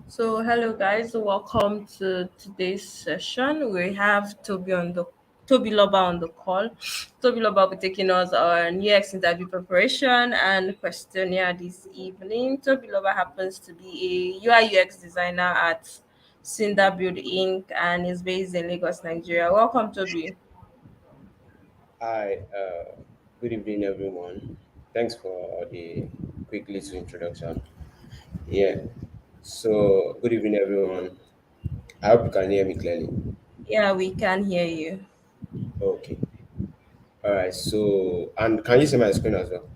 So, hello guys, welcome to today's session. We have Toby Loba on the call. Toby Loba will be taking us on UX interview preparation and questionnaire this evening. Toby Loba happens to be a UI UX designer at Cinder Build Inc. and is based in Lagos, Nigeria. Welcome, Toby. Hi, good evening, everyone. Thanks for the quick little introduction. Yeah, so good evening, everyone. I hope you can hear me clearly. Yeah, we can hear you. Okay, all right. And can you see my screen as well?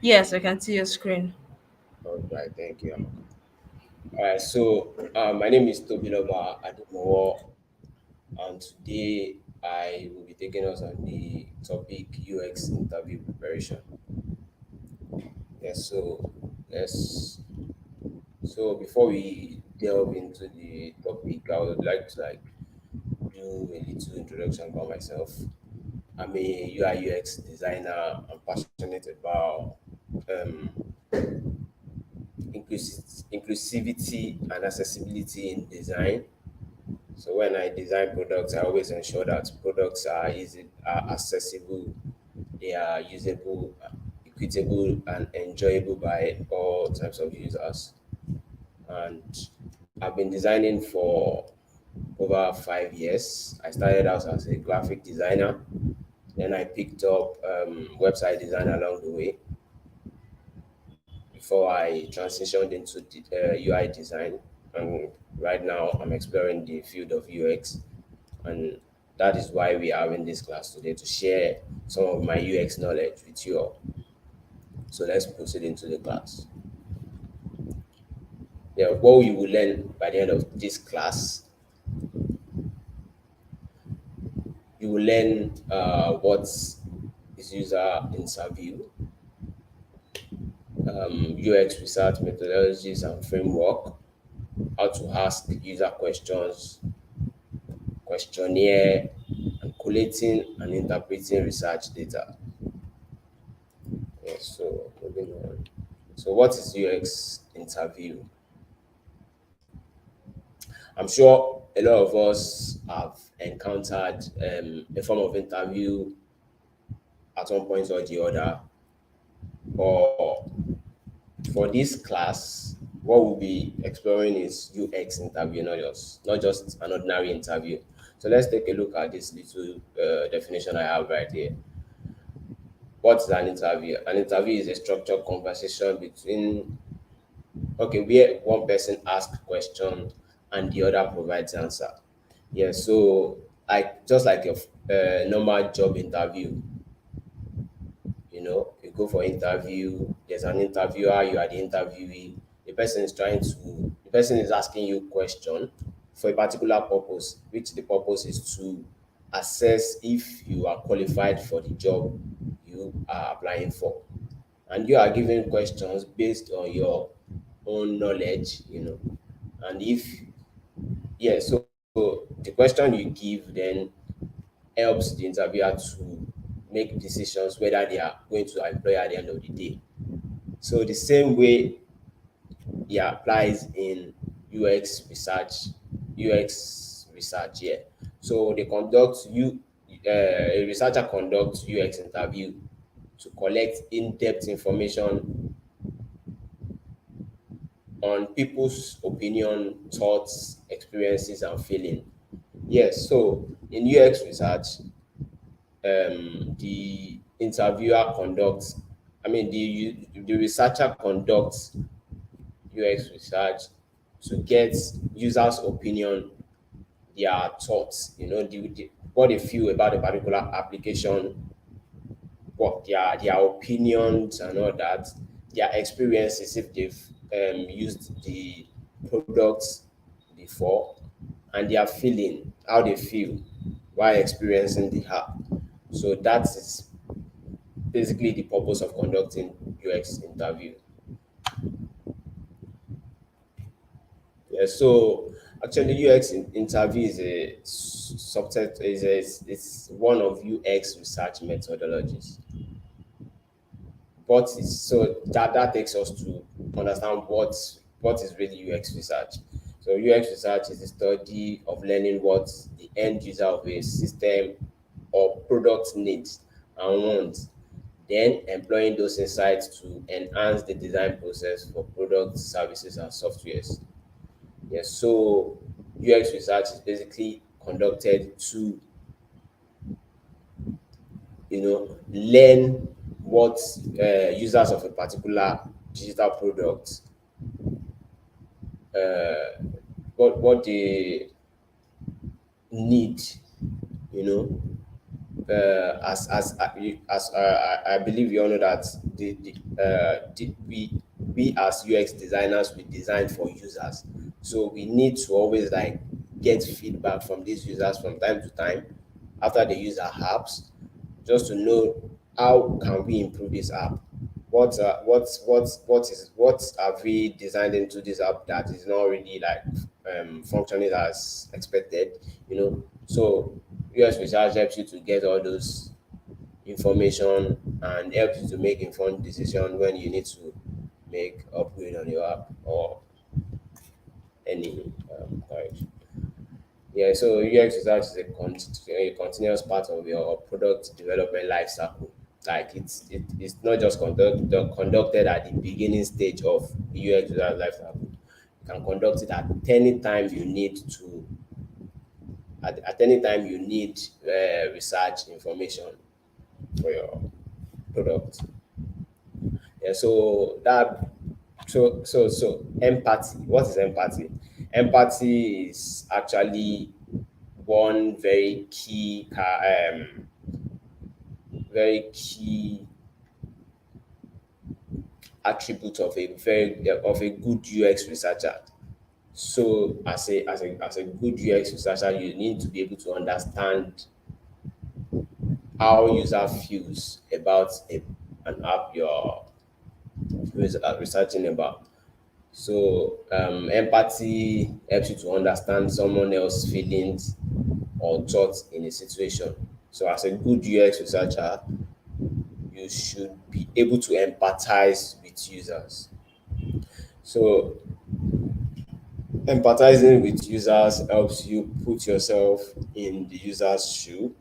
Yes, I can see your screen. All right, thank you. All right, my name is Tobiloba Ademowo, and today I will be taking us on the topic UX interview preparation. Yes, let's So before we delve into the topic, I would like to do a little introduction about myself. I'm a UI UX designer. I'm passionate about um, inclusivity and accessibility in design. So when I design products, I always ensure that products are accessible, they are usable, equitable, and enjoyable by all types of users. And I've been designing for over 5 years. I started out as a graphic designer, then I picked up website design along the way before I transitioned into UI design. And right now, I'm exploring the field of UX, and that is why we are having this class today to share some of my UX knowledge with you all. So let's proceed into the class. Yeah, what you will learn by the end of this class, you will learn what is user interview, UX research methodologies and framework, how to ask user questions, questionnaire, and collating and interpreting research data. Yes, so moving on. So, what is UX interview? I'm sure a lot of us have encountered a form of interview at one point or the other, but for this class, what we'll be exploring is UX interview, not just an ordinary interview. So let's take a look at this little definition I have right here. What's an interview? An interview is a structured conversation where one person asks question and the other provides answer. Yeah, so just like a normal job interview, you go for interview, there's an interviewer, you are the interviewee. The person is asking you question for a particular purpose, which the purpose is to assess if you are qualified for the job you are applying for. And you are given questions based on your own knowledge. And so the question you give then helps the interviewer to make decisions whether they are going to employ at the end of the day. So the same way it applies in UX research, UX research here. So a researcher conducts UX interview to collect in-depth information on people's opinion, thoughts, experiences, and feeling. Yes, so in UX research, the interviewer conducts, the researcher conducts UX research to get users' opinion, their thoughts, what they feel about a particular application, what their opinions and all that, their experiences if they've used the products before, and their feeling, how they feel while experiencing the app. So that is basically the purpose of conducting UX interview. Yeah, so actually interview is a subset it's one of UX research methodologies. But that takes us to understand what is really UX research. So UX research is the study of learning what the end user of a system or product needs and wants, then employing those insights to enhance the design process for products, services, and softwares. Yes, so UX research is basically conducted to, learn what users of a particular digital product, uh, what they need, you as I believe you all know that we as UX designers, we design for users, so we need to always like get feedback from these users from time to time after they use our apps, just to know how can we improve this app. What have we designed into this app that is not really like functioning as expected, so US research helps you to get all those information and helps you to make informed decision when you need to make upgrade on your app or any correction. Yeah, so UX research is a continuous part of your product development life cycle. Like it's not just conducted at the beginning stage of the UX research life cycle. You can conduct it at any time you need to, at any time you need research information for your product. Yeah, so empathy. What is empathy? Empathy is actually one very key attribute of a good UX researcher. So as a good UX researcher, you need to be able to understand how user feels about an app you're researching about. So empathy helps you to understand someone else's feelings or thoughts in a situation. So as a good UX researcher, you should be able to empathize with users. So empathizing with users helps you put yourself in the user's shoe.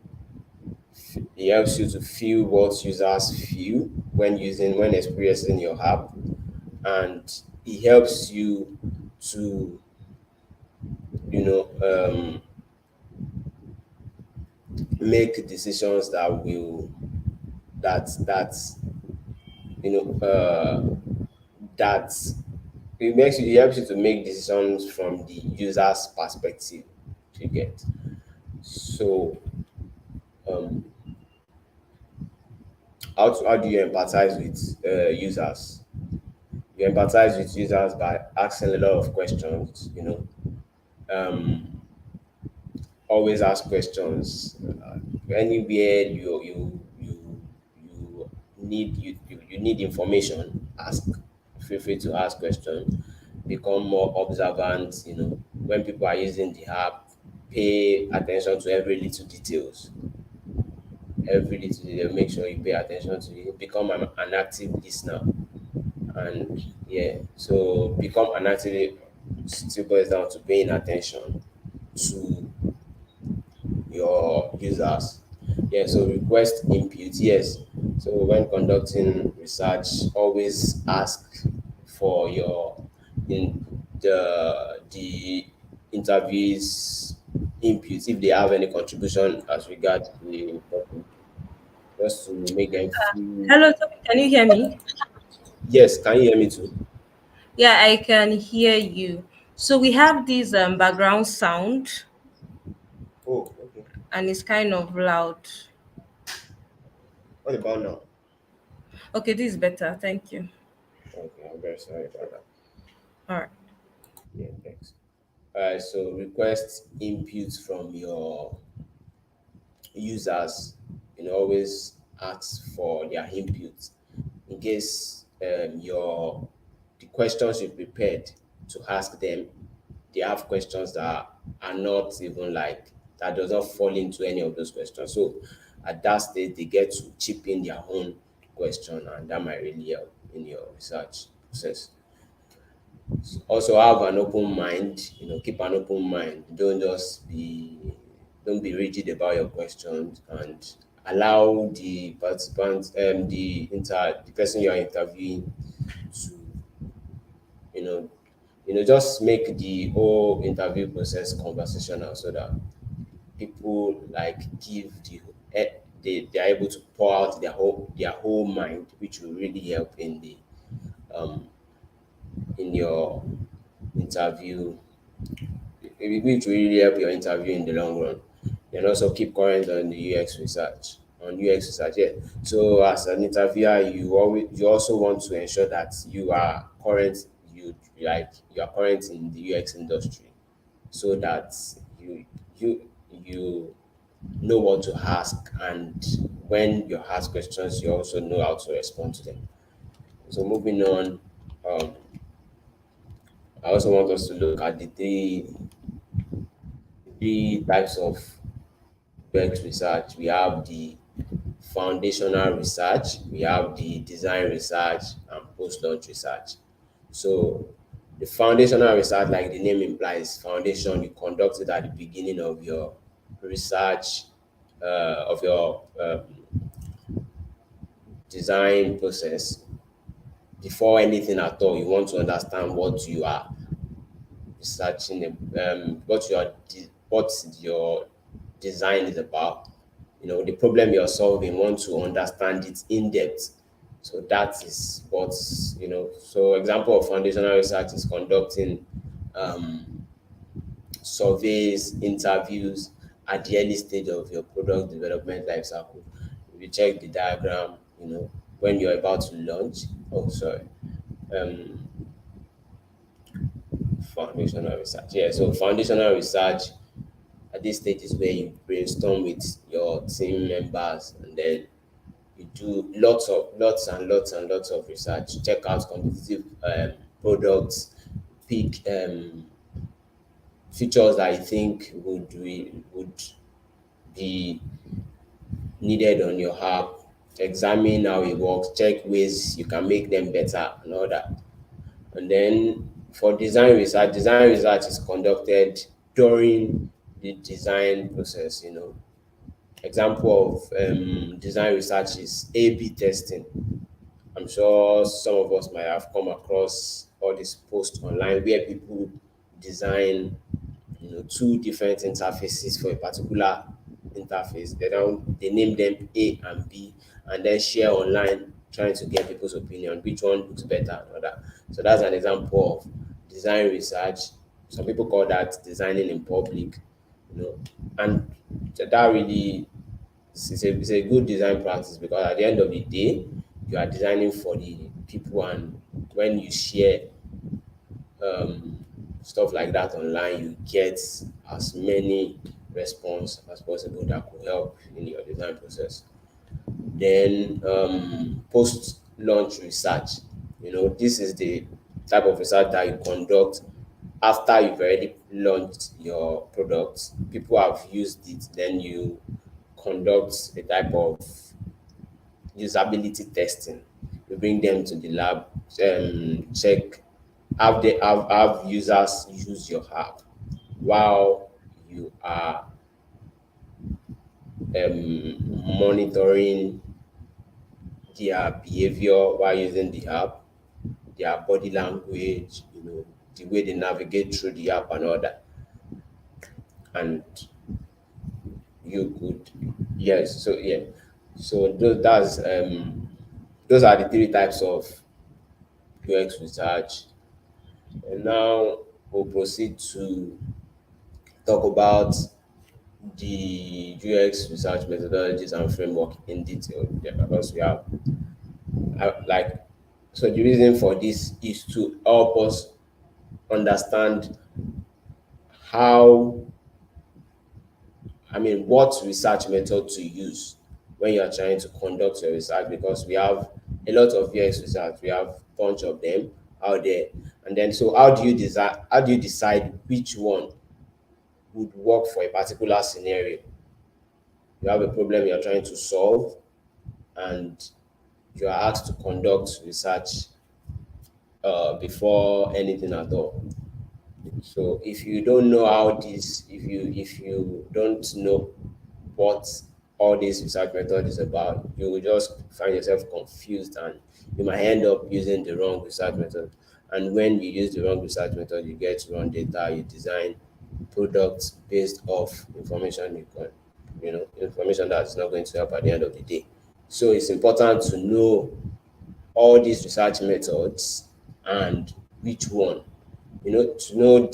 It helps you to feel what users feel when experiencing your app, and it helps you to, you know um, make decisions that you know that it helps you to make decisions from the user's perspective. You get. So um how do you empathize with users? You empathize with users by asking a lot of questions. Always ask questions. Anywhere you need information, ask. Feel free to ask questions. Become more observant. When people are using the app, pay attention to every little detail. Make sure you pay attention to it. Become an active listener. And yeah, so become an active, still boils down to paying attention to your users. Yeah, so request input. Yes. So when conducting research, always ask for your in the interviews input if they have any contribution as regards the topic, just to make them feel. Hello, Toby, can you hear me? Yes, can you hear me too? Yeah, I can hear you. So we have this background sound, Oh, okay. and it's kind of loud. What about now? Okay, this is better. Thank you. Okay, I'm very sorry about that. All right. Yeah, thanks. So request input from your users. Always ask for their input in case your the questions you prepared to ask them, they have questions that are not even like that does not fall into any of those questions. So at that stage, they get to chip in their own question, and that might really help in your research process. Also have an open mind, keep an open mind. Don't be rigid about your questions, and allow the participants, the person you are interviewing to, you know, just make the whole interview process conversational, so that people like give they are able to pour out their whole mind, which will really help um in your interview, which will really help your interview in the long run. And also keep current on the UX research. Yeah. So as an interviewer, you also want to ensure that you are current in the UX industry, so that you you know what to ask, and when you ask questions, you also know how to respond to them. So moving on, um, I also want us to look at the three types of UX research. We have the foundational research, we have the design research, and post-launch research. So the foundational research, like the name implies, foundation, you conduct it at the beginning of your research, of your design process. Before anything at all, you want to understand what you are researching, what your design is about. The problem you're solving, want to understand it in depth. So that is so example of foundational research is conducting um, surveys, interviews at the early stage of your product development life cycle. If you check the diagram, when you're about to launch. Oh, sorry. Um, Foundational research. Yeah, so foundational research at this stage is where you brainstorm with your team members, and then you do lots of research, check out competitive products, pick features that I think would be needed on your app, examine how it works, check ways you can make them better and all that. And then for design research is conducted during the design process. Example of design research is A/B testing. I'm sure some of us might have come across all these posts online where people design, two different interfaces for a particular interface. They name them A and B, and then share online trying to get people's opinion, which one looks better and all that. So that's an example of design research. Some people call that designing in public, and that really it's a good design practice, because at the end of the day, you are designing for the people, and when you share um, stuff like that online, you get as many response as possible that could help in your design process. Then post launch research. This is the type of research that you conduct after you've already launched your product. People have used it, then you conduct a type of usability testing. You bring them to the lab, check have users use your app while you are monitoring their behavior while using the app, their body language, the way they navigate through the app and all that. And you could, yes, so yeah. So those are the three types of UX research. And now we'll proceed to talk about the UX research methodologies and framework in detail. Yeah, because we have like, so the reason for this is to help us understand how, what research method to use when you are trying to conduct your research, because we have a lot of UX research, we have a bunch of them out there. And then, so how do you decide which one would work for a particular scenario? You have a problem you're trying to solve, and you are asked to conduct research before anything at all. So if you don't know how this, if you don't know what all this research method is about, you will just find yourself confused and you might end up using the wrong research method. And when you use the wrong research method, you get wrong data, you design products based off information information that's not going to help at the end of the day. So it's important to know all these research methods and which one, to know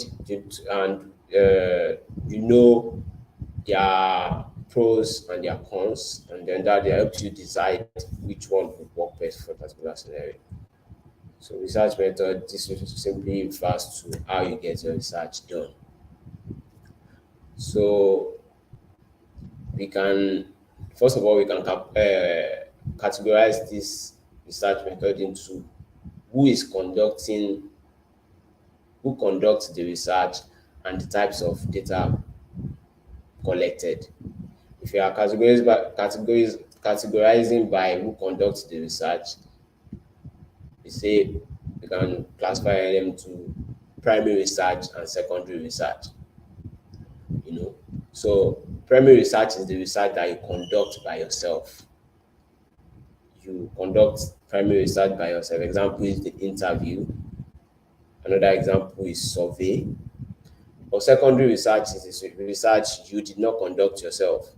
and you know their pros and their cons, and then that helps you decide which one would work best for a particular scenario. So research method, this simply refers to how you get your research done. So we can, first of all, we can categorize this research method into who is conducting, who conducts the research, and the types of data collected. If you are categorizing by who conducts the research, we say we can classify them to primary research and secondary research. You know, so primary research is the research that you conduct by yourself. You conduct primary research by yourself. Example is the interview. Another example is survey. Or secondary research is research you did not conduct yourself.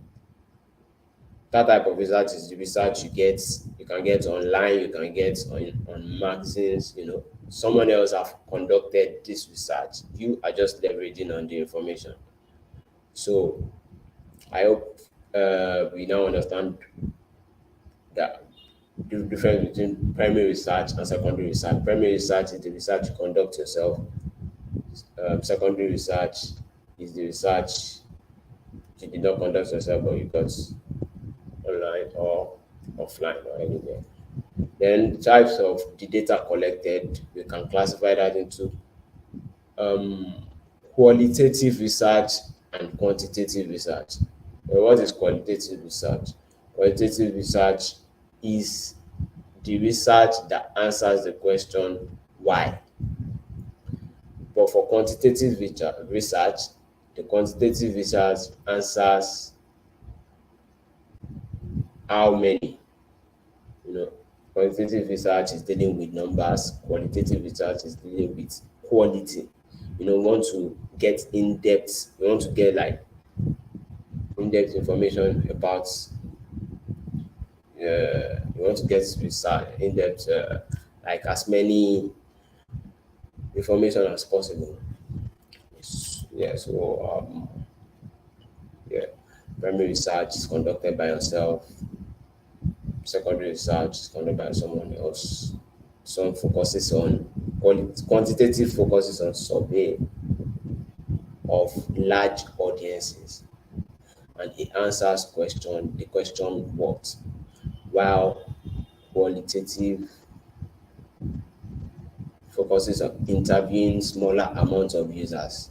That type of research is the research you can get online, you can get on magazines. Someone else have conducted this research, you are just leveraging on the information. So I hope we now understand that the difference between primary research and secondary research. Primary research is the research you conduct yourself. Secondary research is the research you did not conduct yourself, but you got online or offline or anywhere. Then the types of the data collected, we can classify that into um, qualitative research and quantitative research. What is qualitative research? Qualitative research is the research that answers the question why. But for quantitative research, the quantitative research answers how many. You know, quantitative research is dealing with numbers, qualitative research is dealing with quality. We want to get in depth, we want to get like in depth information about, we want to get research in depth, like as many information as possible. Yeah, so yeah, primary research is conducted by yourself, secondary research is conducted by someone else. Some focuses on quantitative focuses on survey of large audiences, and it answers the question what, while qualitative focuses on interviewing smaller amounts of users,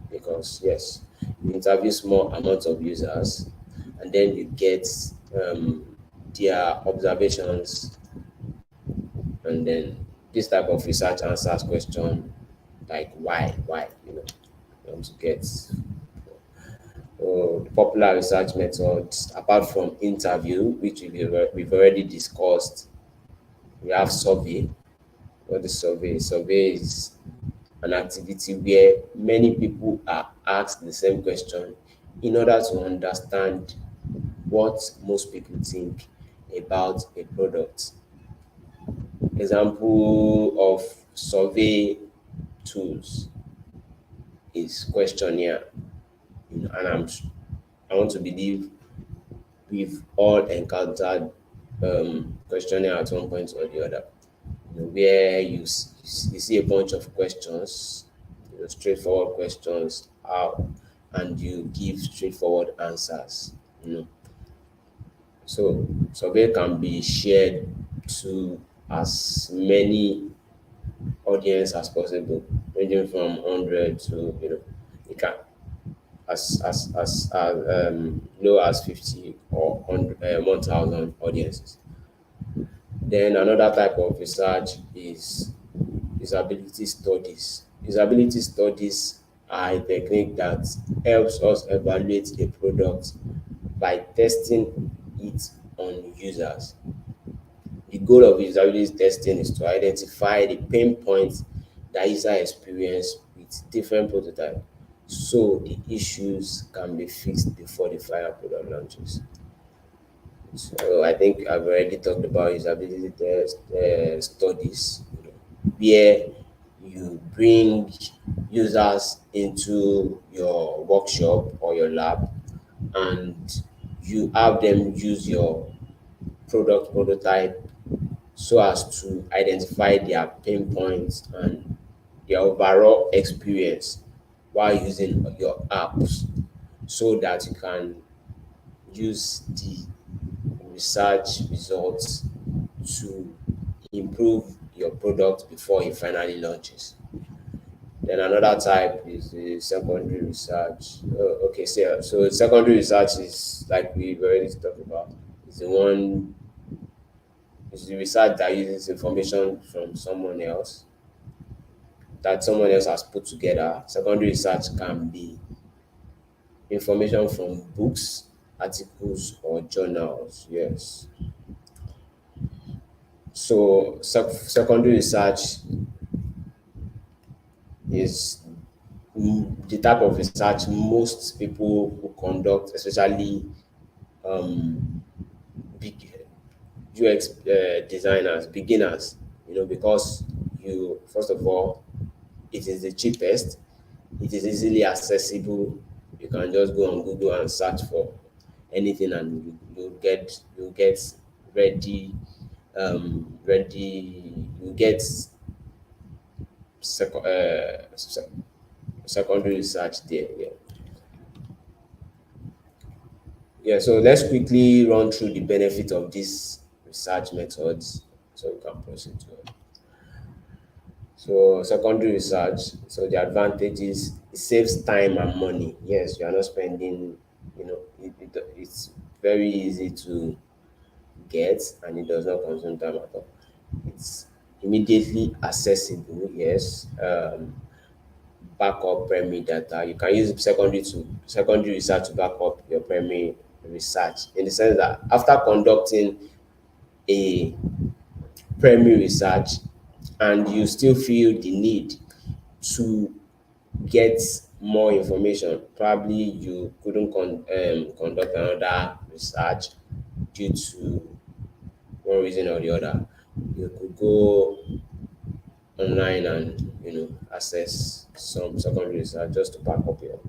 because yes, you interview small amounts of users and then you get their observations, and then this type of research answers question like why, you want to get the popular research methods apart from interview, which we've already discussed. We have survey. What is survey? Survey is an activity where many people are asked the same question in order to understand what most people think about a product. Example of survey tools is questionnaire. And I want to believe we've all encountered questionnaire at one point or the other, where you see a bunch of questions, straightforward questions, and you give straightforward answers. So survey can be shared to as many audience as possible, ranging from 100 to it can as low as 50 or 1,000 audiences. Then another type of research is usability studies. Usability studies are a technique that helps us evaluate a product by testing it on users. The goal of usability testing is to identify the pain points that user experience with different prototypes so the issues can be fixed before the final product launches. So I think I've already talked about usability test studies, where you bring users into your workshop or your lab, and you have them use your product prototype so as to identify their pain points and their overall experience while using your apps, so that you can use the research results to improve your product before it finally launches. Then another type is the secondary research. Okay, so secondary research is like we've already talked about. Is the one is the research that uses information from someone else that someone else has put together. Secondary research can be information from books, articles, or journals. Yes. So secondary research is the type of research most people who conduct, especially big UX designers, beginners, because you, first of all, it is the cheapest, it is easily accessible. You can just go on Google and search for anything, and you get ready, you get secondary research there. Yeah. Yeah, so let's quickly run through the benefit of these research methods so we can proceed to it. So secondary research, so the advantage is it saves time and money. Yes, you are not spending, it's very easy to get, and it does not consume time at all. It's immediately accessible. Yes. Backup primary data. You can use secondary research to back up your primary research, in the sense that after conducting a primary research and you still feel the need to get more information, probably you couldn't conduct another research due to one reason or the other, you could go online and access some secondary research just to back up your.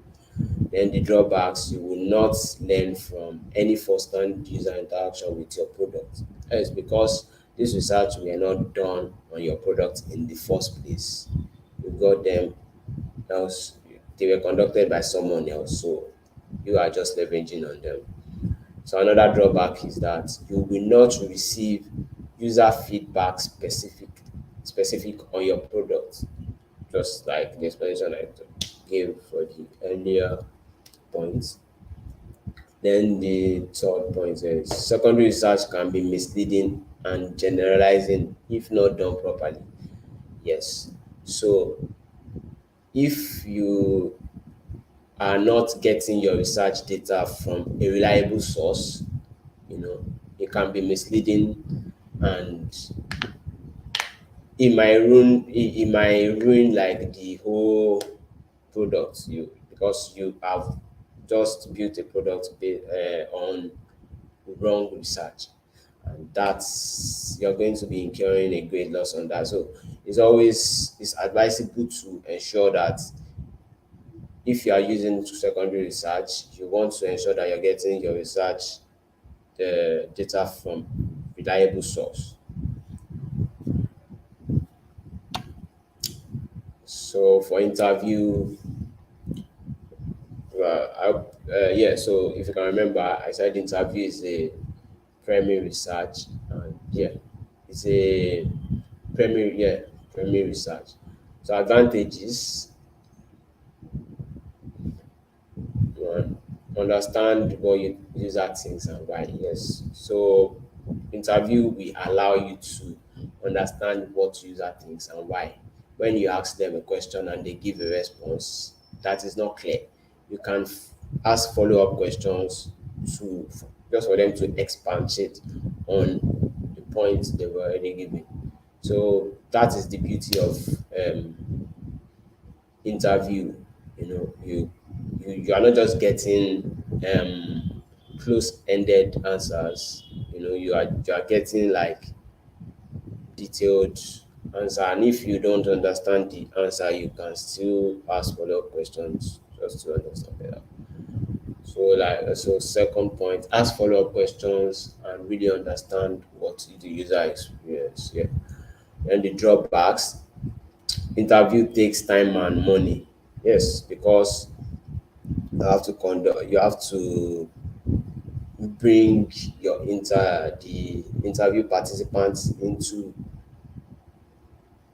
Then the drawbacks, you will not learn from any first-hand user interaction with your product. That is because this research were not done on your product in the first place. You got them else, they were conducted by someone else, so you are just leveraging on them. So another drawback is that you will not receive user feedback specific on your product, just like the explanation I gave for the earlier points. Then the third point is secondary research can be misleading and generalizing if not done properly. Yes. So if you are not getting your research data from a reliable source, you know, it can be misleading, and it might ruin like the whole product, because you have just built a product on wrong research, and that's you're going to be incurring a great loss on that. So it's advisable to ensure that if you are using secondary research, you want to ensure that you're getting your research data from reliable source. So for interview, yeah. So if you can remember, I said interview is a primary research, and yeah, it's a primary research. So advantages: one, understand what user thinks and why. Yes. So interview will allow you to understand what user thinks and why. when you ask them a question and they give a response that is not clear, you can ask follow-up questions to just for them to expatiate on the points they were already given. So that is the beauty of interview. You are not just getting close-ended answers. You are getting like detailed answer, and if you don't understand the answer you can still ask follow-up questions just to understand better. So second point, ask follow-up questions and really understand what the user experience. Yeah. And the drawbacks, interview takes time and money. Yes, because you have to bring the interview participants into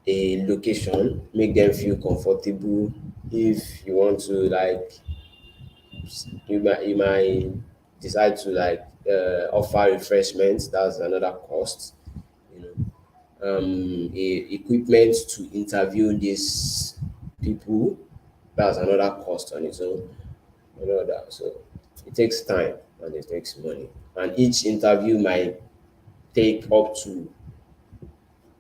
a location, make them feel comfortable. If you want to like, you might decide to like offer refreshments. That's another cost. You know, equipment to interview these people. That's another cost on its own. That. So it takes time and it takes money. And each interview might take up to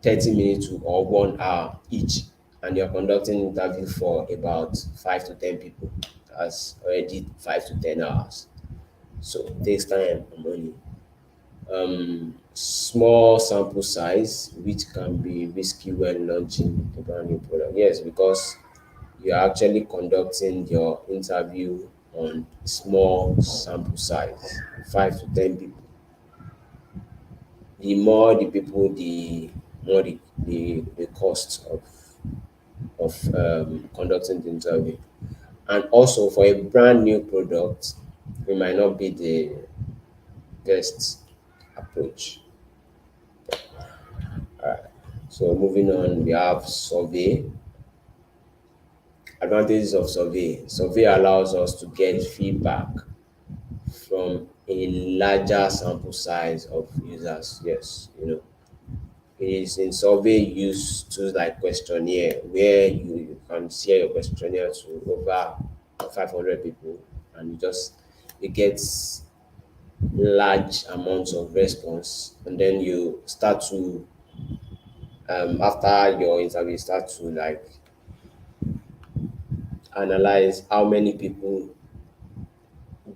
30 minutes or 1 hour each, and you're conducting interview for about 5 to 10 people. That's already 5 to 10 hours. So it takes time and money. Small sample size, which can be risky when launching a brand new product. Yes, because you're actually conducting your interview on small sample size, 5 to 10 people. The more the people, the more the cost of conducting the interview. And also for a brand new product, it might not be the best approach. So moving on, we have survey. Advantages of survey. Survey allows us to get feedback from a larger sample size of users. Yes, it is in survey use tools like questionnaire, where you can share your questionnaire to over 500 people, and it gets large amounts of response, and then you start to after your interview you start to like analyze how many people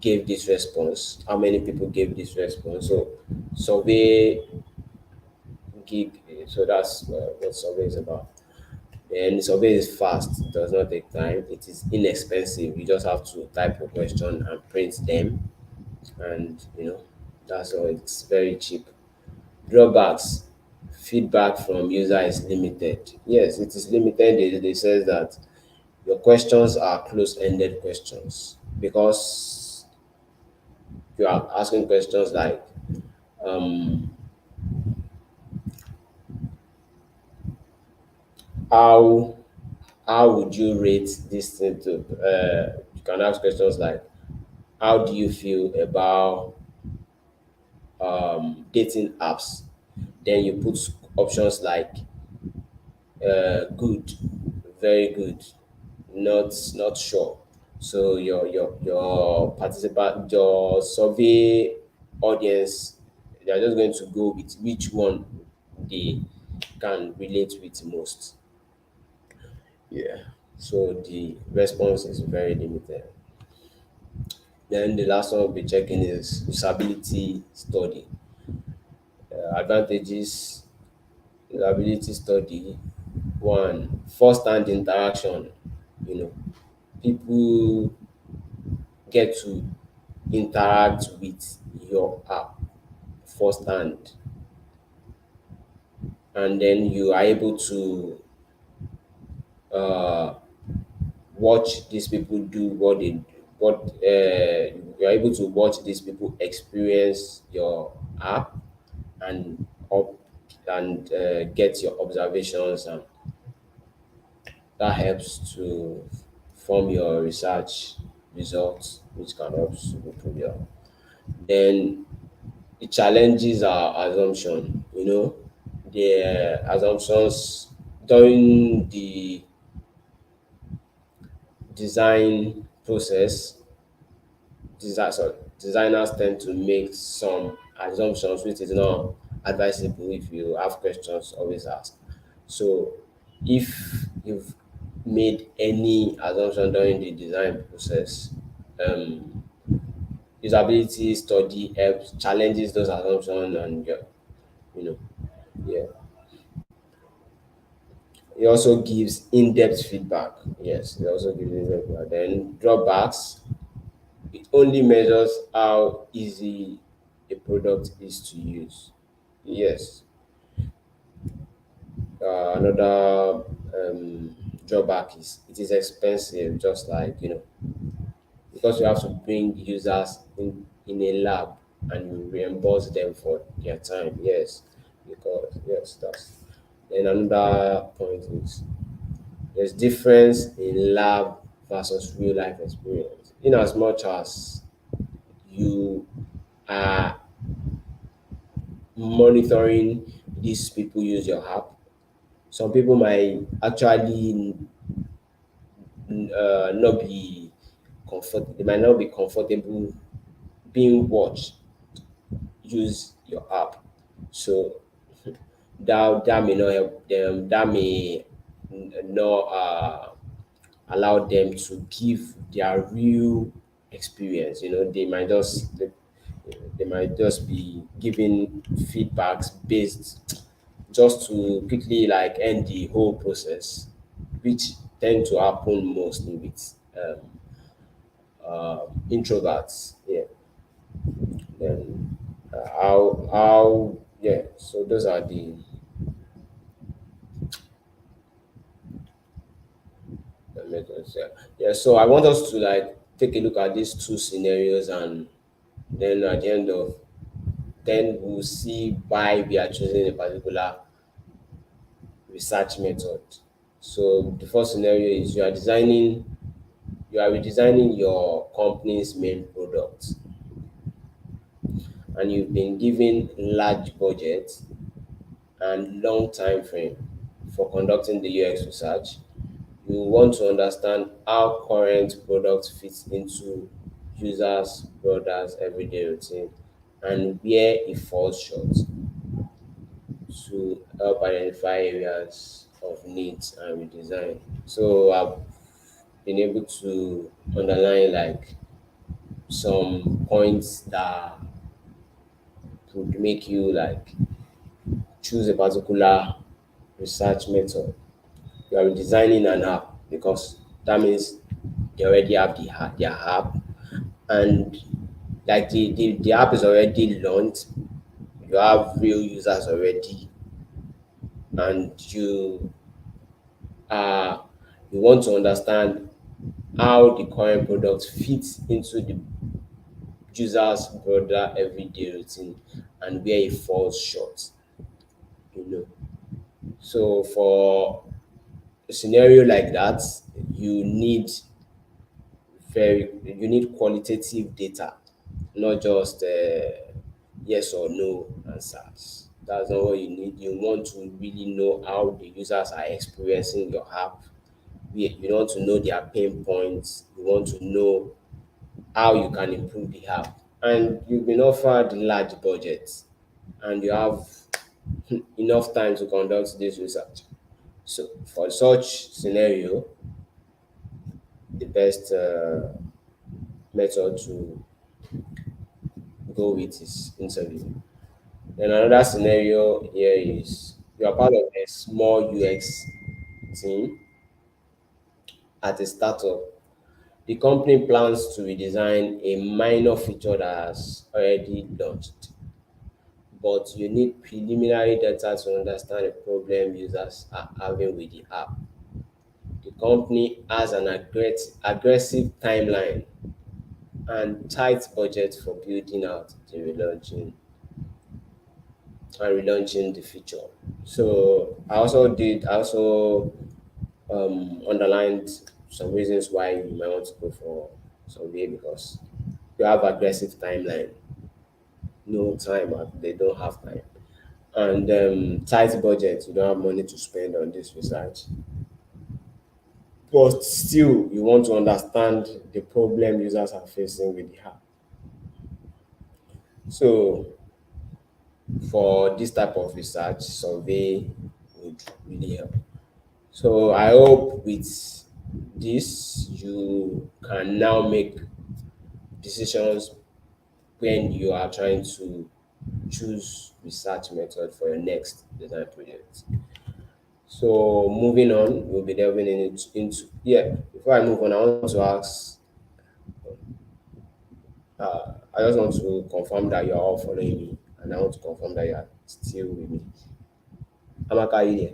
gave this response, how many people gave this response. So survey gig, so that's what survey is about. And survey is fast, it does not take time, it is inexpensive. You just have to type your question and print them, and that's all. It's very cheap. Drawbacks, feedback from user is limited. Yes, it is limited. They says that your questions are close-ended questions because you are asking questions like um, how would you rate this thing to you can ask questions like how do you feel about dating apps? Then you put options like good, very good, not sure. So your survey audience, they are just going to go with which one they can relate with most. Yeah. So the response is very limited. Then the last one we'll be checking is usability study. Advantages, usability study. One, first-hand interaction. You know, people get to interact with your app firsthand, and then you are able to uh, watch these people do you are able to watch these people experience your app and up get your observations, and that helps to form your research results, which can help to improve your. Then the challenges are assumption. The assumptions during the design process, designers tend to make some assumptions which is not advisable. If you have questions, always ask. So if you've made any assumption during the design process, um, usability study helps challenges those assumptions and you know yeah, it also gives in-depth feedback. Yes, it also gives in-depth feedback. Then drawbacks, it only measures how easy a product is to use. Yes. Another drawback is it is expensive, just like because you have to bring users in a lab and you reimburse them for their time. Yes, because yes, that's. Then another point is there's difference in lab versus real life experience. In as much as you are monitoring these people use your app, some people might actually not be they might not be comfortable being watched use your app. So that may not help them. That may not allow them to give their real experience. They might just be giving feedbacks based just to quickly like end the whole process, which tend to happen mostly with introverts. Yeah. Then how yeah. So those are the methods. Yeah. Yeah. So I want us to like take a look at these two scenarios, and then at the end of then we'll see why we are choosing a particular research method. So the first scenario is you are redesigning your company's main product, and you've been given large budget and long time frame for conducting the UX research. You want to understand how current product fits into users' brothers everyday routine and where it falls short to help identify areas of needs and redesign. So I've been able to underline like some points that could make you like choose a particular research method. You are designing an app because that means they already have their app, and like the app is already launched. You have real users already, and uh you want to understand how the current product fits into the user's broader everyday routine and where it falls short. You know. So for a scenario like that, you need you need qualitative data, not just yes or no answers. That's not what you need. You want to really know how the users are experiencing your app. You want to know their pain points. You want to know how you can improve the app. And you've been offered large budgets and you have enough time to conduct this research. So for such scenario, the best method to go with is interview. Then another scenario here is you are part of a small UX team at a startup. The company plans to redesign a minor feature that has already launched, but you need preliminary data to understand the problem users are having with the app. The company has an aggressive timeline and tight budget for building out the relaunching the feature. So I also underlined some reasons why you might want to go for survey because you have aggressive timeline, no time, they don't have time. and tight budget, you don't have money to spend on this research, but still you want to understand the problem users are facing with the app. So for this type of research, survey would really help. So I hope with this you can now make decisions when you are trying to choose research method for your next design project. So moving on, we'll be delving into yeah. Before I move on, I want to ask. I just want to confirm that you are all following me, and I want to confirm that you are still with me. Amaka, are you there?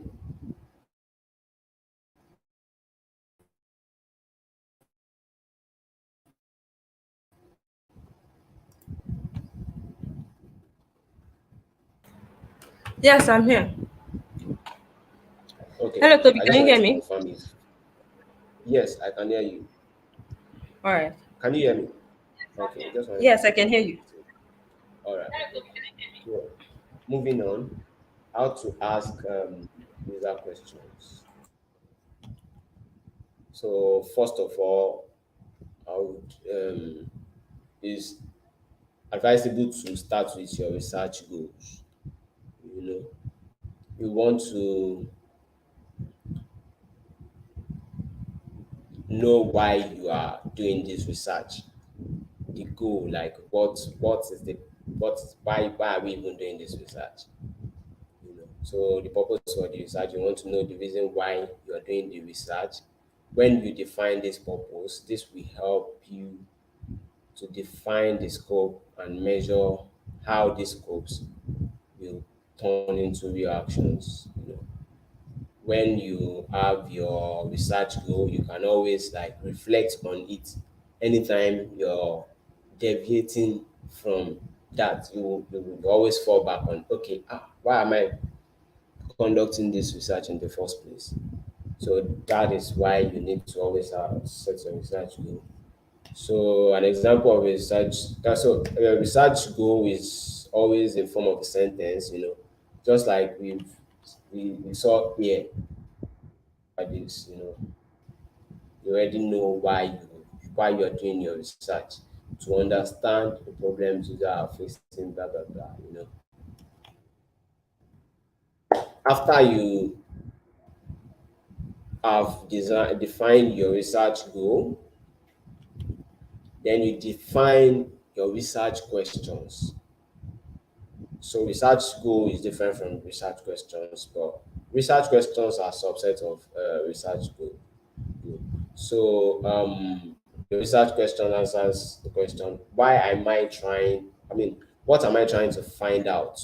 Yes, I'm here. Okay, Hello, Toby. I Can just you wanted hear to me? confirm if yes, I can hear you. All right. Can you hear me? Okay, just wanted to Yes, I can confirm hear that. you. All right. So moving on, how to ask user questions. So first of all, I would is advisable to start with your research goals. You know, you want to know why you are doing this research, the goal, like what is the what why are we even doing this research? You know, so the purpose for the research, you want to know the reason why you are doing the research. When you define this purpose, this will help you to define the scope and measure how these scopes will turn into real actions. You know, when you have your research goal, you can always like reflect on it. Anytime you're deviating from that, you will always fall back on, okay, why am I conducting this research in the first place? So that is why you need to always set your research goal. So an example of a research, so a research goal is always in form of a sentence, just like we saw here by this, you already know why you're doing your research, to understand the problems users are facing, blah blah blah. After you have defined your research goal, then you define your research questions. So research goal is different from research questions, but research questions are subset of research goal. So the research question answers the question: why am I trying? I mean, what am I trying to find out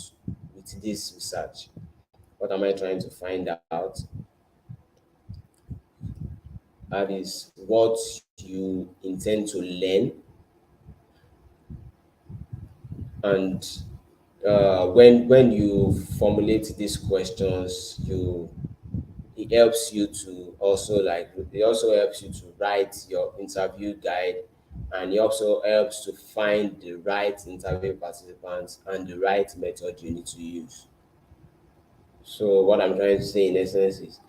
with this research? What am I trying to find out? That is what you intend to learn, and when you formulate these questions, it helps you to also like it also helps you to write your interview guide, and it also helps to find the right interview participants and the right method you need to use. So what I'm trying to say in essence is,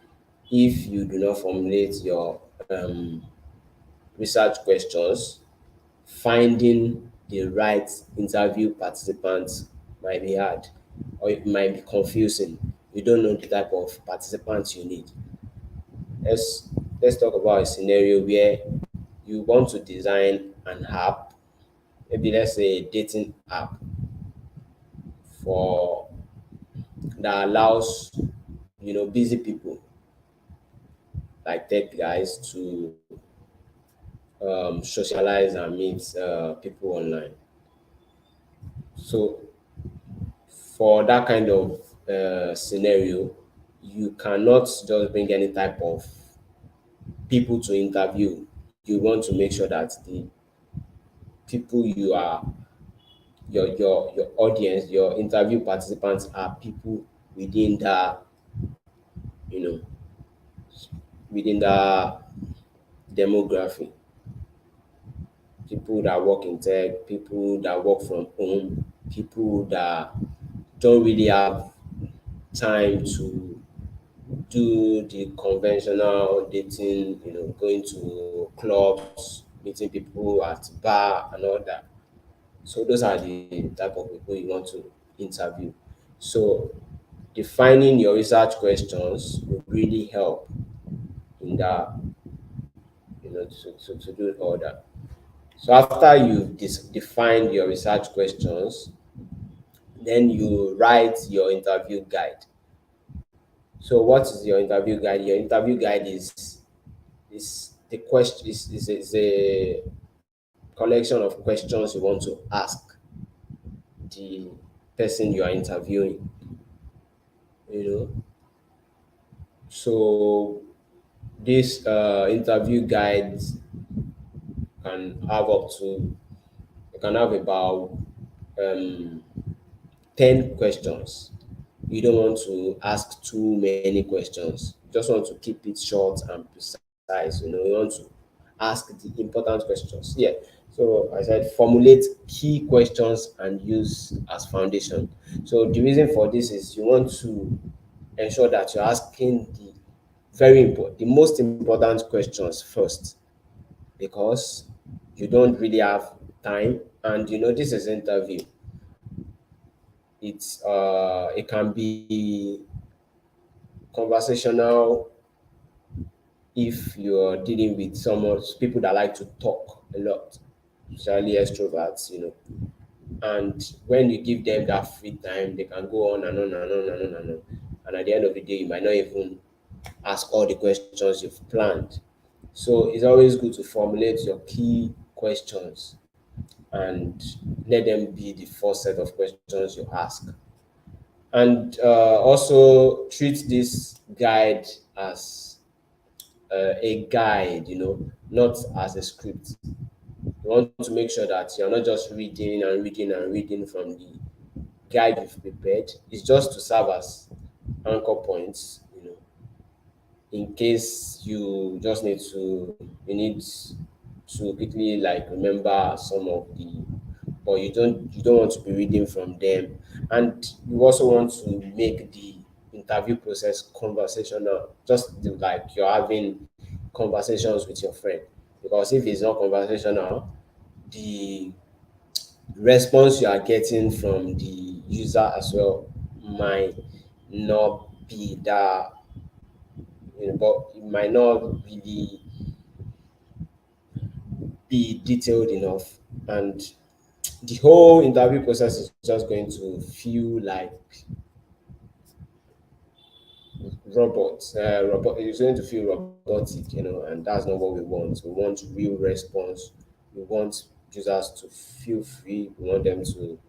if you do not formulate your research questions, finding the right interview participants might be hard, or it might be confusing. You don't know the type of participants you need. let's let's talk about a scenario where you want to design an app, maybe let's say a dating app for that allows busy people like tech guys to socialize and meet people online. So for that kind of scenario, you cannot just bring any type of people to interview. You want to make sure that the people you are your audience, your interview participants are people within the you know within the demography, people that work in tech, people that work from home, people that don't really have. time to do the conventional dating, going to clubs, meeting people at bar and all that. So those are the type of people you want to interview. So defining your research questions will really help in that, to do all that. So after you've defined your research questions, then you write your interview guide. So what is your interview guide? Your interview guide is the question is a collection of questions you want to ask the person you are interviewing. You know, so this interview guides can have up to you can have about um, 10 questions. You don't want to ask too many questions. You just want to keep it short and precise. You want to ask the important questions. Yeah. So I said formulate key questions and use as foundation. So the reason for this is you want to ensure that you're asking the most important questions first, because you don't really have time, and this is interview. It can be conversational if you're dealing with someone people that like to talk a lot, especially extroverts. And when you give them that free time, they can go on and on and on and on and on, and at the end of the day you might not even ask all the questions you've planned. So it's always good to formulate your key questions and let them be the first set of questions you ask. And also treat this guide as a guide, not as a script. You want to make sure that you're not just reading and reading and reading from the guide you've prepared. It's just to serve as anchor points, in case you need to quickly like remember some of the, but you don't want to be reading from them. And you also want to make the interview process conversational, just like you're having conversations with your friend. Because if it's not conversational, the response you are getting from the user as well might not be that, but it might not really be detailed enough. And the whole interview process is just going to feel like it's going to feel robotic, and that's not what we want. We want real response. We want users to feel free. We want them to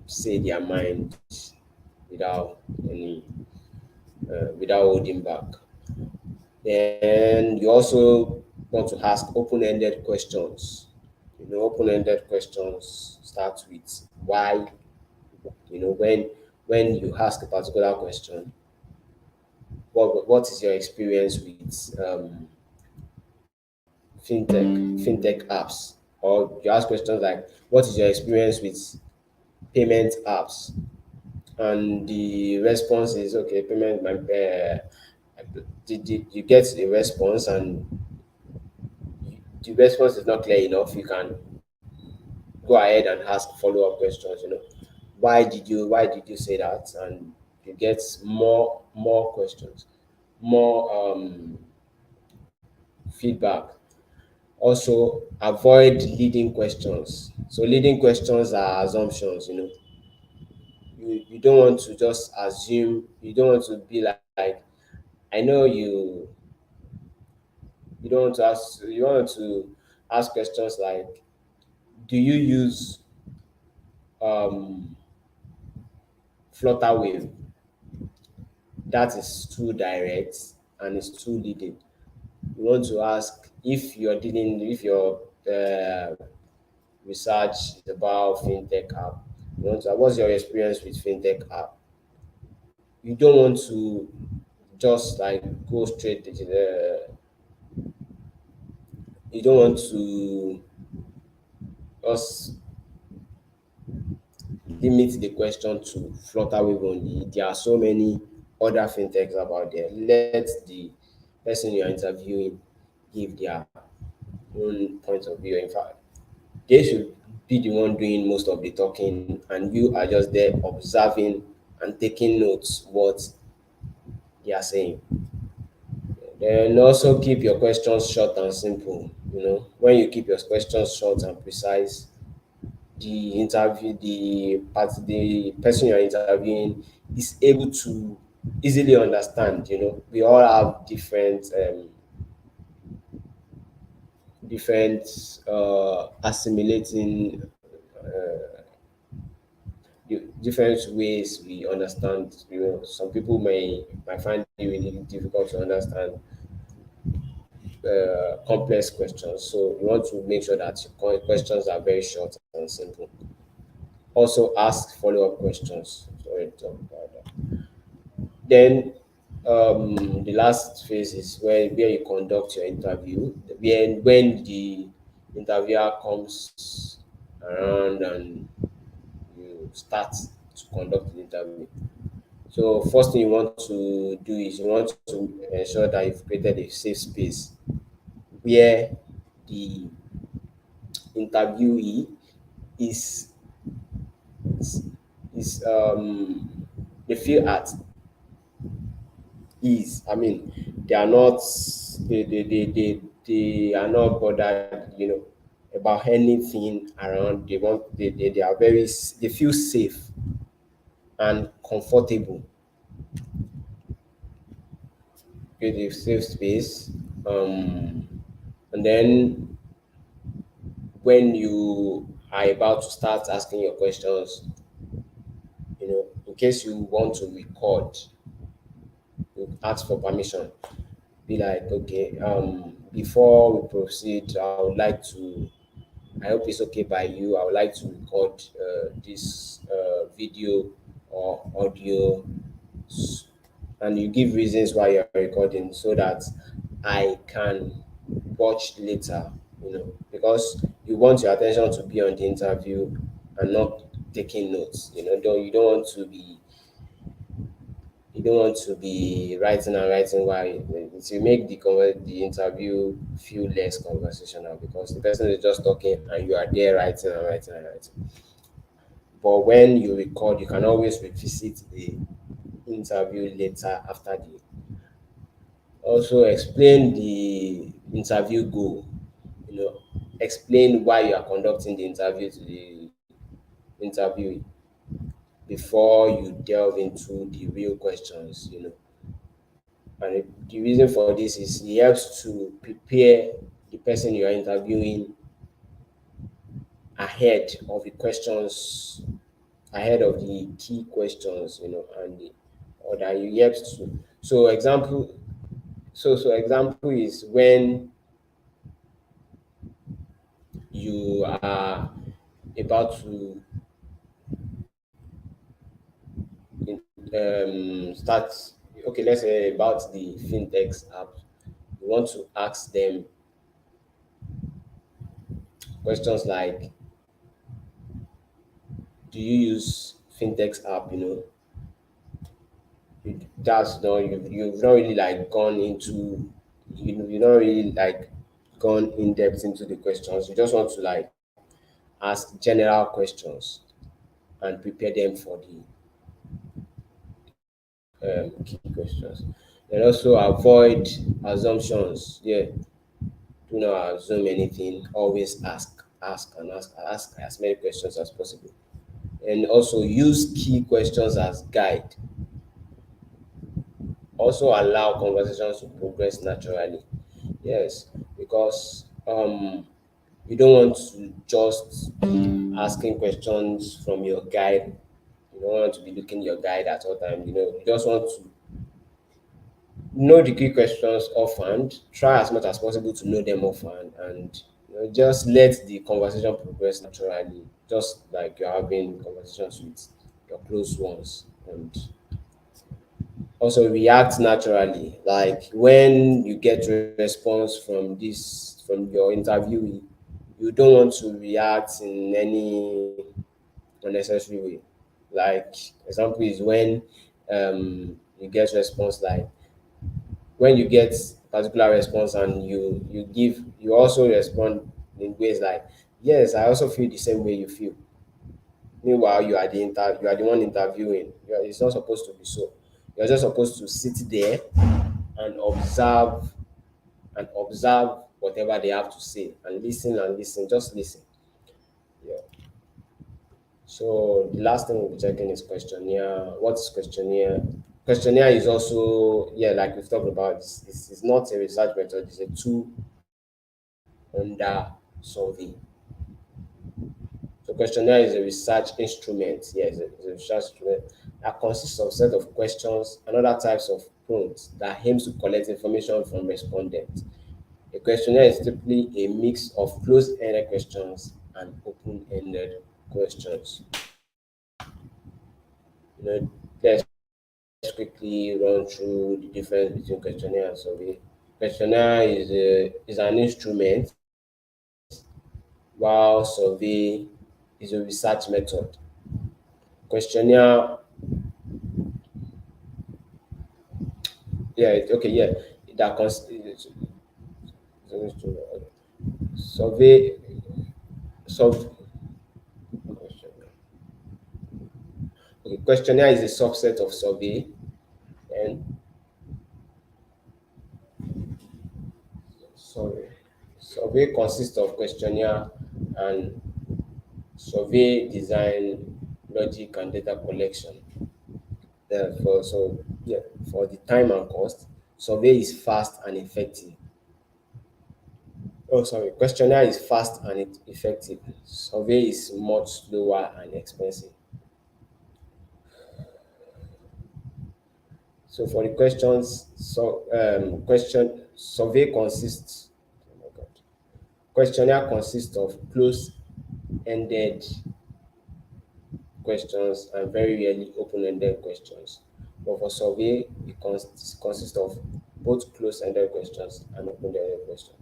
say their mind without any without holding back. Then you also want to ask open-ended questions. Open-ended questions start with why. When you ask a particular question, what is your experience with fintech apps? Or you ask questions like, what is your experience with payment apps? And the response is, okay, payment. Did you get a response, and the response is not clear enough, you can go ahead and ask follow-up questions. Why did you say that? And you get more questions, more feedback. Also, avoid leading questions. So leading questions are assumptions. You don't want to just assume. You don't want to be like, I know you don't want to ask. You want to ask questions like, do you use um Flutterwave? That is too direct and it's too leading. You want to ask, if your research is about fintech app, you want to, what's your experience with fintech app? You don't want to just like go straight to the, you don't want to just limit the question to Flutterwave only. There are so many other fintechs about there. Let the person you're interviewing give their own point of view. In fact, they should be the one doing most of the talking, and you are just there observing and taking notes what they are saying. Then also keep your questions short and simple. When you keep your questions short and precise, the person you're interviewing is able to easily understand. We all have different assimilating different ways we understand. Some people might find it really difficult to understand complex questions. So you want to make sure that your questions are very short and simple. Also ask follow-up questions. Sorry to talk about that. Then the last phase is where you conduct your interview. When the interviewer comes around and you start to conduct the interview. So first thing you want to do is you want to ensure that you've created a safe space where the interviewee is they feel at ease. I mean, they are not they are not bothered, about anything around. They are they feel safe and comfortable. Create a safe space. And then when you are about to start asking your questions, in case you want to record, you ask for permission. Be like, okay, before we proceed, I hope it's okay by you. I would like to record this video or audio, s- and you give reasons why you're recording so that I can watch later, because you want your attention to be on the interview and not taking notes. You don't want to be writing and writing while to make the interview feel less conversational, because the person is just talking and you are there writing and writing and writing. But when you record, you can always revisit the interview later after the. Also explain the interview goal. Explain why you are conducting the interview to the interviewee before you delve into the real questions. And the reason for this is it helps to prepare the person you are interviewing ahead of the questions, ahead of the key questions, and the other it helps to. So example is when you are about to start. Okay, let's say about the fintechs app. You want to ask them questions like, do you use fintechs app? That's not you've not really like gone into you not really like gone in depth into the questions. You just want to like ask general questions and prepare them for the key questions. And also avoid assumptions. Yeah, do not assume anything. Always ask as many questions as possible. And also use key questions as guide. Also allow conversations to progress naturally. Yes, because you don't want to just be asking questions from your guide. You don't want to be looking your guide at all time. You just want to know the key questions offhand. Try as much as possible to know them offhand, and just let the conversation progress naturally, just like you're having conversations with your close ones. And also react naturally. Like when you get response from your interviewee, you don't want to react in any unnecessary way. Like example is when you get response like when you get particular response and you also respond in ways like yes, I also feel the same way you feel. Meanwhile, you are the one interviewing. It's not supposed to be so. You're just supposed to sit there and observe whatever they have to say and listen, just listen. Yeah. So the last thing we'll be checking is questionnaire. What's questionnaire? Questionnaire is also, yeah, like we've talked about, it's not a research method, it's a tool under solving. So questionnaire is a research instrument. Yes, it's a research instrument that consists of a set of questions and other types of prompts that aims to collect information from respondents. A questionnaire is typically a mix of closed-ended questions and open-ended questions. You know, let's quickly run through the difference between questionnaire and survey. Questionnaire is an instrument, while survey is a research method. Questionnaire, okay, yeah, that survey, sub, okay, questionnaire is a subset of survey, and sorry, survey consists of questionnaire and survey design, logic, and data collection. Yeah, for the time and cost, survey is fast and effective. Oh, sorry, questionnaire is fast and effective. Survey is much slower and expensive. So for the questions, question survey consists. Oh my God. Questionnaire consists of close-ended questions and very rarely open-ended questions. But for survey, it consists of both close-ended questions and open-ended questions.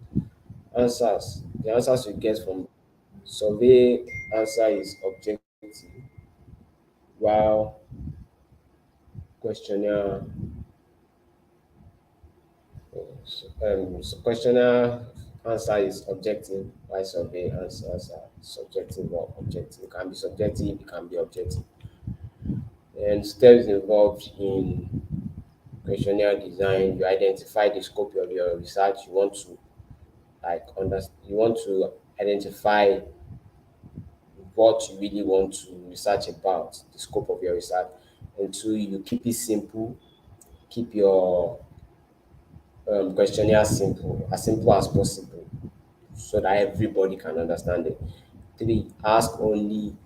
Answers. The answers you get from survey answer is objective, while questionnaire questionnaire answer is objective, while survey answers are subjective or objective. It can be subjective, it can be objective. And steps involved in questionnaire design, you identify the scope of your research. You want to you want to identify what you really want to research about, the scope of your research. And two, you keep it simple, keep your questionnaire simple, as simple as possible, so that everybody can understand it. Three, ask one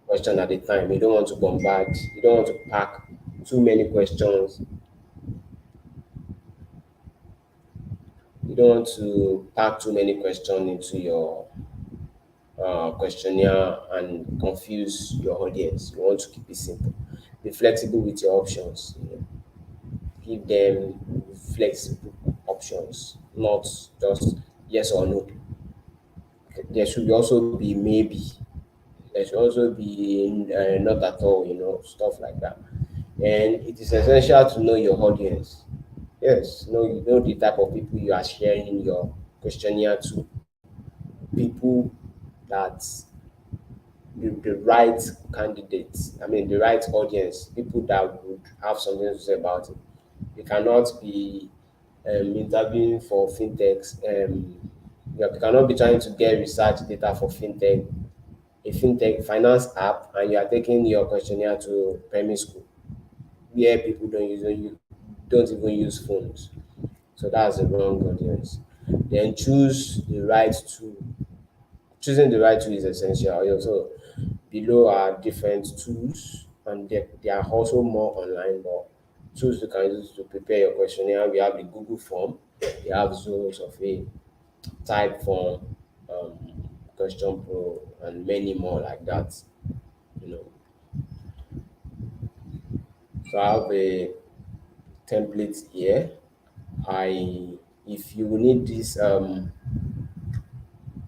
question at a time. You don't want to bombard, you don't want to pack too many questions. You don't want to pack too many questions into your questionnaire and confuse your audience. You want to keep it simple. Be flexible with your options. You know. Give them flexible options, not just yes or no. There should also be maybe. There should also be not at all, stuff like that. And it is essential to know your audience. Yes, know the type of people you are sharing your questionnaire to. People that the right candidates, I mean, the right audience, people that would have something to say about it. You cannot be interviewing for fintechs. You cannot be trying to get research data for a fintech finance app, and you are taking your questionnaire to primary school where people don't even use phones. So that's the wrong audience. Then choosing the right tool is essential. Also, below are different tools, and they are also more online, but tools you can use to prepare your questionnaire. We have the Google form, we have Zoom of a type form, um, question pro, and many more like that. You know, so I have a template here. I If you need this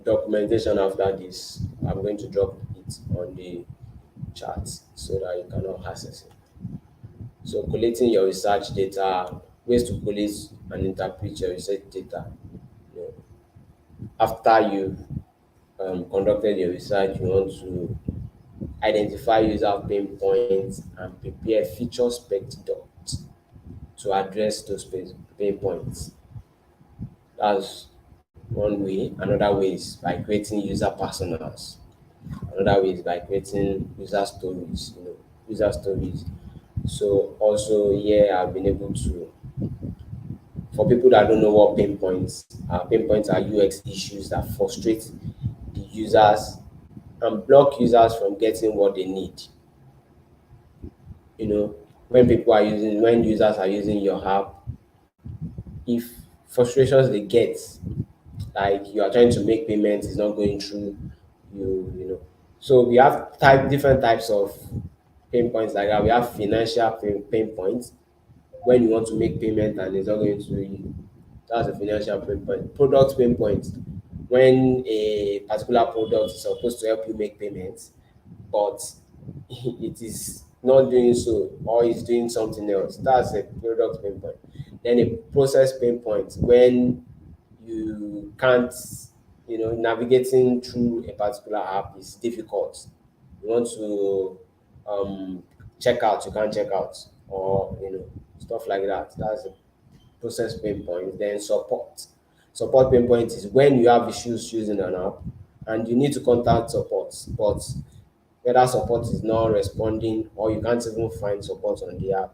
documentation after this, I'm going to drop it on the chat so that you cannot access it. So collating your research data, ways to collate and interpret your research data. You know, after you've conducted your research, you want to identify user pain points and prepare feature spec docs to address those pain points. That's one way. Another way is by creating user personas. Another way is by creating user stories, user stories. So also here I've been able to, for people that don't know what pain points are UX issues that frustrate the users and block users from getting what they need. You know, when users are using your app, if frustrations they get, like you are trying to make payments, it's not going through, you know. So we have different types of pain points like that. We have financial pain points when you want to make payment and it's not going through you. That's a financial pain point. Product pain point, when a particular product is supposed to help you make payments, but it is not doing so or is doing something else. That's a product pain point. Then a process pain point, when you can't, navigating through a particular app is difficult. You want to um, check out, you can't check out, or stuff like that. That's a process pain point. Then support pain point is when you have issues using an app and you need to contact support, but whether support is not responding or you can't even find support on the app.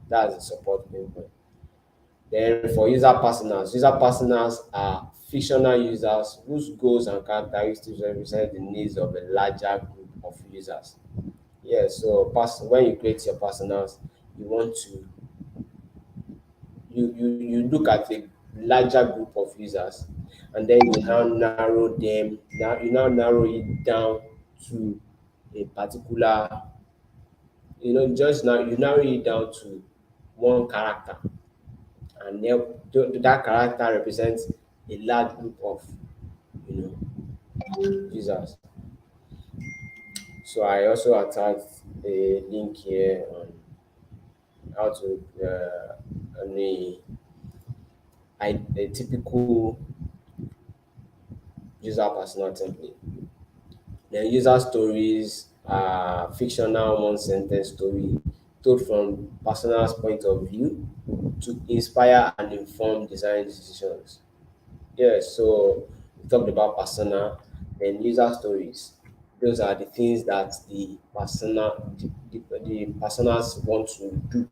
That's the support pain point. Then for user personas are fictional users whose goals and characteristics represent the needs of a larger group of users. Yeah, so when you create your personas, you want to you look at a larger group of users, and then you now narrow it down to a particular, just now you narrow it down to one character, and then that character represents a large group of you know users. So I also attached a link here on how to on a typical user personal template. Then user stories are fictional one sentence story told from personal's point of view to inspire and inform design decisions. Yes, so we talked about persona, then user stories. Those are the things that the personas want to do.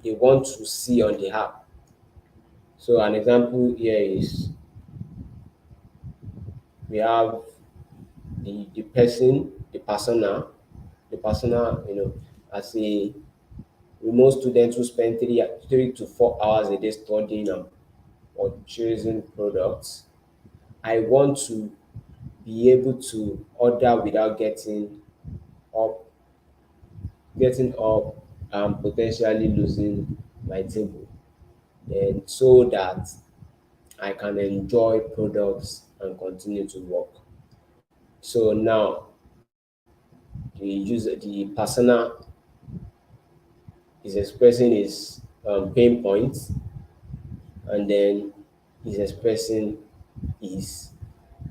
They want to see on the app. So an example here is we have the person, the persona, as a remote student who spend 3 to 4 hours a day studying and purchasing products. I want to be able to order without up, getting up and potentially losing my table. Then so that I can enjoy products and continue to work. So now the persona is expressing his pain points, and then he's expressing his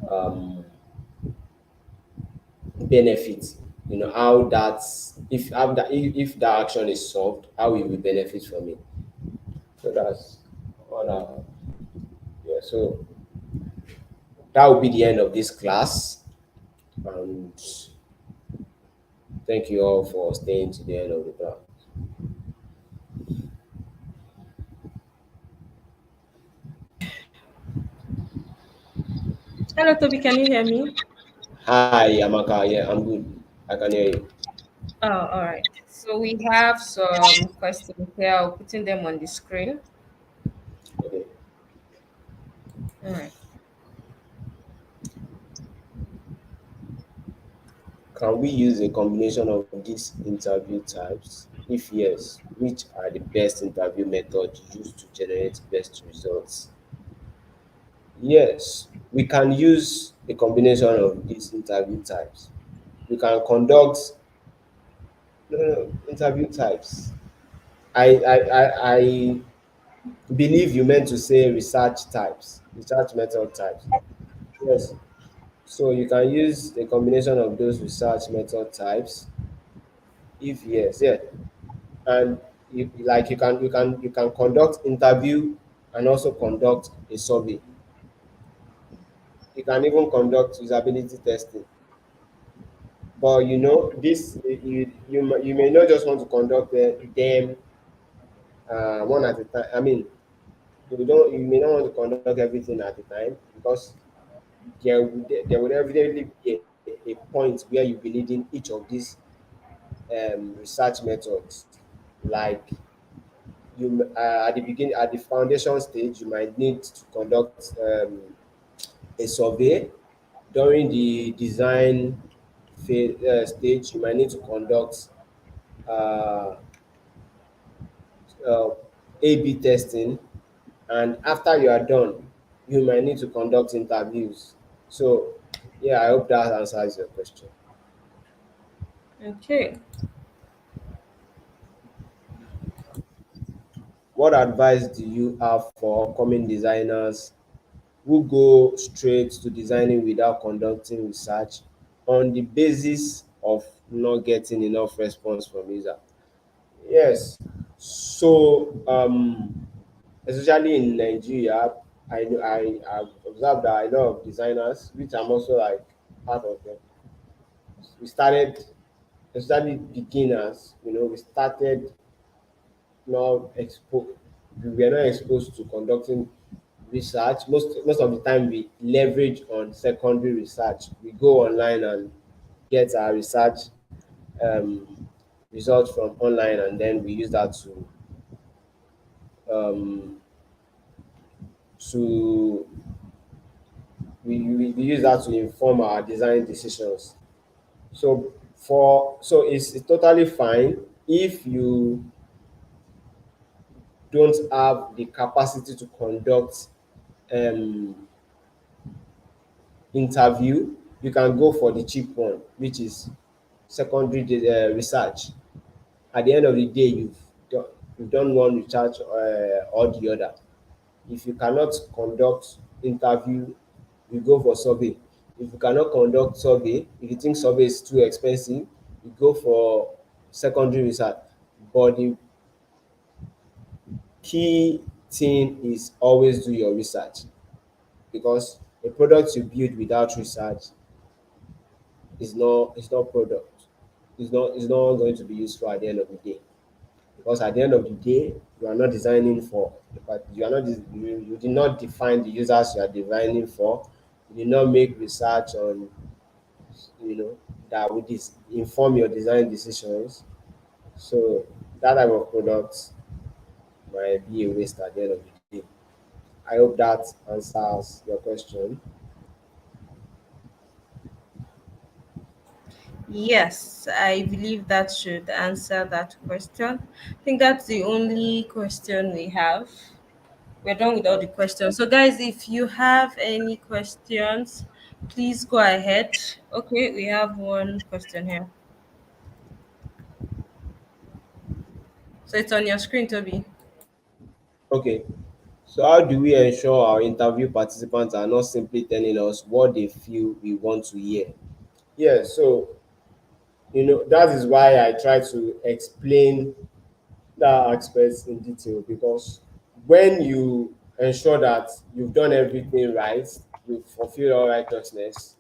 um, benefits. How that, if that action is solved, how we will benefit from it. So that's what yeah. So that will be the end of this class, and thank you all for staying to the end of the class. Hello, Toby. Can you hear me? Hi, Amaka. Yeah, I'm good. I can hear you. Oh, all right. So we have some questions here. I'll putting them on the screen. Okay. All right. Can we use a combination of these interview types? If yes, which are the best interview methods used to generate best results? Yes, we can use a combination of these interview types. We can conduct No, no, interview types. I believe you meant to say research types, research method types. Yes. So you can use a combination of those research method types. If yes, yeah. And you can conduct interview and also conduct a survey. You can even conduct usability testing. But this you may not just want to conduct them one at a time. I mean, you may not want to conduct everything at a time because there would evidently be a point where you'll be needing each of these research methods. Like at the beginning, at the foundation stage, you might need to conduct a survey. During the design stage, you might need to conduct uh, uh, A/B testing, and after you are done, you might need to conduct interviews. So, yeah, I hope that answers your question. Okay. What advice do you have for upcoming designers who go straight to designing without conducting research on the basis of not getting enough response from user? Yes. So, especially in Nigeria, I've observed that a lot of designers, which I'm also like part of them, we started, especially beginners, we started not expo we were not exposed to conducting research. Most of the time we leverage on secondary research. We go online and get our research um, results from online, and then we use that um, to we use that to inform our design decisions. So it's totally fine if you don't have the capacity to conduct um, interview. You can go for the cheap one, which is secondary research. At the end of the day, you've done one research or the other. If you cannot conduct interview, you go for survey. If you cannot conduct survey, if you think survey is too expensive, you go for secondary research. But the key thing is always do your research, because a product you build without research is not product. It's not going to be useful at the end of the day. Because at the end of the day, you are not designing for but you are not you did not define the users you are designing for. You did not make research on that would inform your design decisions. So that type of product might be a waste at the end of the day. I hope that answers your question. Yes, I believe that should answer that question. I think that's the only question we have. We're done with all the questions. So, guys, if you have any questions, please go ahead. Okay, we have one question here. So, it's on your screen, Toby. Okay. So how do we ensure our interview participants are not simply telling us what they feel we want to hear? Yeah, so that is why I try to explain that aspect in detail, because when you ensure that you've done everything right, you've fulfilled all righteousness,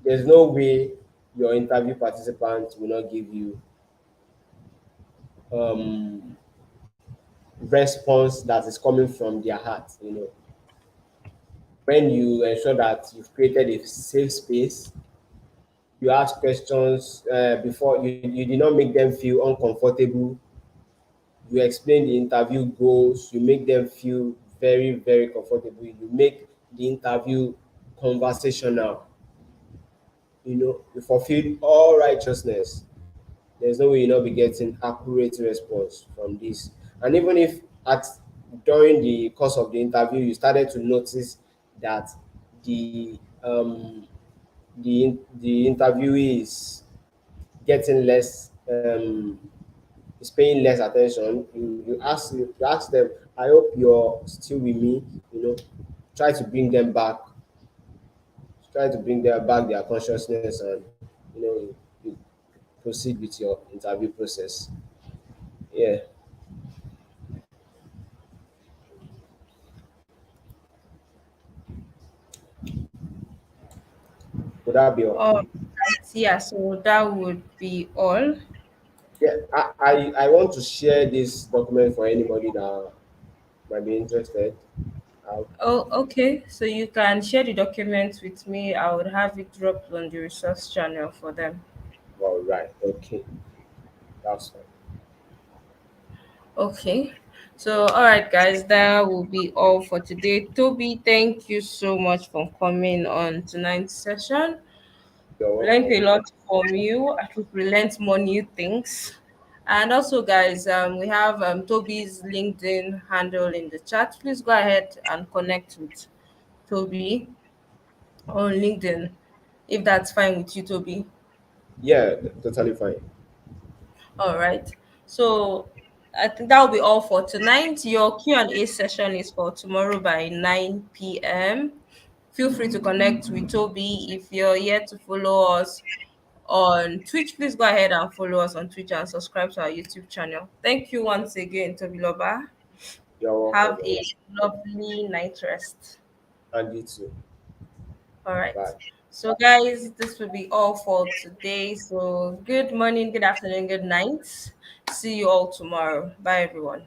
there's no way your interview participants will not give you um, response that is coming from their heart. When you ensure that you've created a safe space, you ask questions before you did not make them feel uncomfortable. You explain the interview goals, you make them feel very, very comfortable. You make the interview conversational. You fulfill all righteousness. There's no way you'll not be getting accurate response from this. And even if at during the course of the interview you started to notice that the the interviewee getting less, is paying less attention, you ask them, I hope you're still with me, you know, try to bring them back, try to bring their back their consciousness, and you proceed with your interview process. Yeah, would that be all? All right. Yeah. So that would be all. Yeah, I want to share this document for anybody that might be interested. Uh, Oh, okay. So you can share the documents with me. I would have it dropped on the resource channel for them. all right, okay, that's fine. Okay. So, all right, guys, that will be all for today. Toby, thank you so much for coming on tonight's session. You're We learned a welcome. lot from you. I think we learned more new things. And also, guys, we have Toby's LinkedIn handle in the chat. Please go ahead and connect with Toby on LinkedIn if that's fine with you, Toby. Yeah, totally fine. All right. So I think that will be all for tonight. Your Q&A session is for tomorrow by 9 p.m. Feel free to connect with Toby. If you're yet to follow us on Twitch, please go ahead and follow us on Twitch and subscribe to our YouTube channel. Thank you once again, Toby Loba. You're welcome. Have You're a welcome. lovely night rest. And you too. All right. Bye. So, guys, this will be all for today. So, good morning, good afternoon, good night. See you all tomorrow. Bye, everyone.